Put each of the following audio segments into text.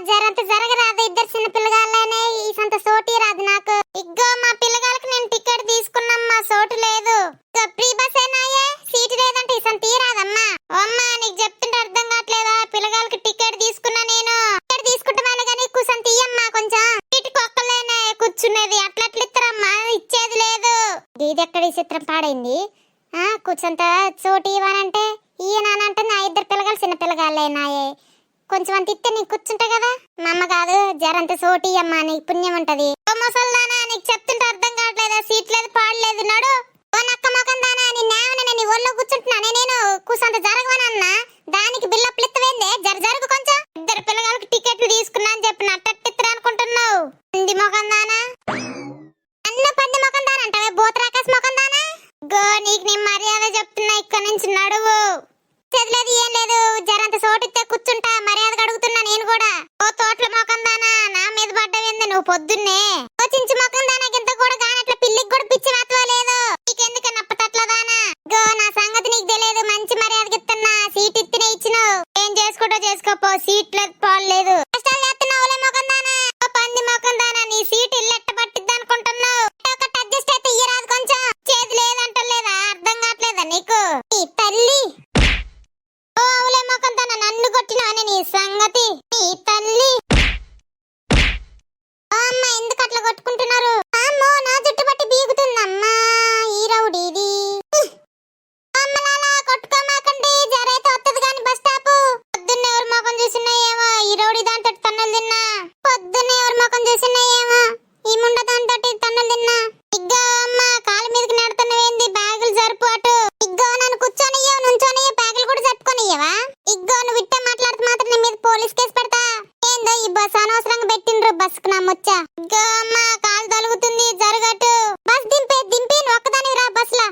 జరంత జరగరాదు. ఇద్దరు చిన్న పిల్లగాళ్ళనే ఈ సంత సోటి రాదు నాకు. ఇగ్గో మా పిల్లగాళ్ళకి నేను టికెట్ తీసుకున్నమ్మా, సోటు లేదు. ఫ్రీ బస్ ఏనాయే, సీటు లేదంటే ఈ సంత తీరాదమ్మా. అమ్మా నీకు చెప్తుంటే అర్థం కావట్లేదా? పిల్లగాళ్ళకి టికెట్ తీసుకున్నా నేను. టికెట్ తీసుకుంటామని కానీ కూసంత తీయమ్మా, కొంచెం సీటుకి ఒక్కలేనే కూర్చునేది. అట్లా ఇస్తారమ్మా, ఇచ్చేది లేదు. ఇది ఎక్కడి చిత్రం పాడైంది. కూర్చొంత చోటు ఇవ్వనంటే ఈయనంటే నా ఇద్దరు పిల్లగాళ్ళు చిన్న పిల్లగాళ్ళేనాయే. కొంచెం అంత ఇస్తే నీకు కూర్చుంటా కదా. మా అమ్మ కాదు, జరంత సోటి అమ్మా, నీకు పుణ్యం ఉంటది. ముసల్దానా నీకు చెప్తుంటే అర్థం కావట్లేదా? సీట్ లేదు పాడలేదు నాడు. ఓ నక్క మొఖం దానా, నేనేమన్నా నీ ఒళ్ళో కూర్చుంటున్నానే నేను. కూసంత జరగవనన్నా దానికి బిల్లప్పులు ఇత్తవేందే? జరుగు కొంచెం. ఇద్దరు పిల్లగాళ్ళకి టికెట్లు తీసుకున్నా అని చెప్పి నట్టెత్తిరా అనుకుంటున్నావు. పంది మొఖం దానా, అన్న పంది మొఖం దానా అంటావే, బోతరాకాశ మొఖం దానా. గో నీకు నేను మర్యాద చెప్తున్నా, ఇక్కడ నుంచి నడువు. చదిలేదు ఏం లేదు, జరంత సోటిస్తే కూర్చుంటా. మర్యాద అడుగుతున్నా నేను కూడా. ఓ తోటల మొఖం దానా, నా మీద పడ్డవింది నువ్వు పొద్దున్నే. ఓ చించి మొఖం దానా, గింత కూడా కానట్ల పిల్లికి కూడా పిచ్చి మాత్రలేదు. నీకెందుకు నప్పతట్ల దానా? గో నా సంగతి నీకు తెలియదు. మంచి మర్యాదకి ఇస్తున్నా, సీట్ ఇచ్చినే ఇచ్చినావు. ఏం చేసుకుంటో చేసుకోపో, సీట్ లేదు పాడలేదు. కష్టాలు చేస్తున్నావులే మొఖం దానా. ఓ పంది మొఖం దానా, నీ సీట్ ఇల్లు ఎట్ట పట్టిద్ది అనుకుంటున్నావు? ఒకటి అడ్జస్ట్ అయితే ఇయ్యరాదు కొంచెం. చేతి లేదంటలేదా? అర్థం కావట్లేదా నీకు? నీ తల్లి నన్ను కొట్టినానే నీ సంగతి. నీ తల్లి అమ్మ ఎందుకు అట్లా కొట్టుకుంటున్నారు? అమ్మో నా జుట్టు పట్టి బీగుతుందమ్మా ఈ రౌడీది. అమ్మలాలా కొట్టుకోమాకండి, జరైతే వత్తది గాని బస్ స్టాప్. పొద్దున్నే ఎవరి ముఖం చూసినాయేమో ఈ రౌడీ దాంతో తన్నులు తిన్నా. పొద్దున్నే ఎవరి ముఖం చూసినాయేమో ఈ ముండ దాంతో తన్నులు తిన్నా. ఇగ్గో అమ్మ కాలు మీదకి నడుతున్నవేంది? బ్యాగులు జరుపు అటు. ఇగ్గో నన్ను కూర్చొనియ్యవు, నుంచొనియ్యవు, బ్యాగులు కూడా జరుపుకొనియ్యవా? ఇగ్గో నువ్వు ఇట్టే మాట్లాడుతూ మాత్రం నీ మీద పోలీస్ కేసు పెడతా. ఏందో ఈ బస్ అనవసరంగా పెట్టిండ్రు బస్ కు నమ్మొచ్చా. ఇగ్గో అమ్మ కాలు తలుగుతుంది, జరగటు. బస్ దింపి నువ్వు ఒక్కదాని రా బస్ లా.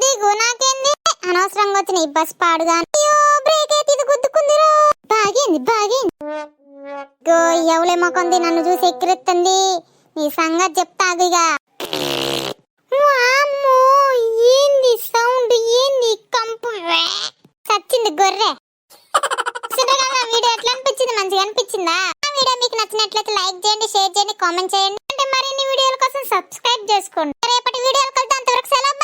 దిగు, నాకేంది అనవసరంగా వచ్చిన ఈ బస్ పాడుగా. అయ్యో బ్రేక్ అయితే ఇది గుద్దుకుందిరో. బాగింది. గో ఎవలే మొక్కంది, నన్ను చూసి ఎక్కిరిస్తుంది. నీ సంగతి చెప్తాదిగా. ఏంది సౌండ్, ఏంది కంపు, చచ్చింది గొర్రె. వీడియో ఎట్లా అనిపించింది? మంచిగా అనిపించిందా? వీడియో మీకు నచ్చినట్లయితే లైక్ చేయండి, షేర్ చేయండి, కామెంట్ చేయండి. అంటే మరిన్ని వీడియోల కోసం సబ్స్క్రైబ్ చేసుకోండి. రేపటి వీడియోలు కలుద్దాం. అంతవరకు సెలవు.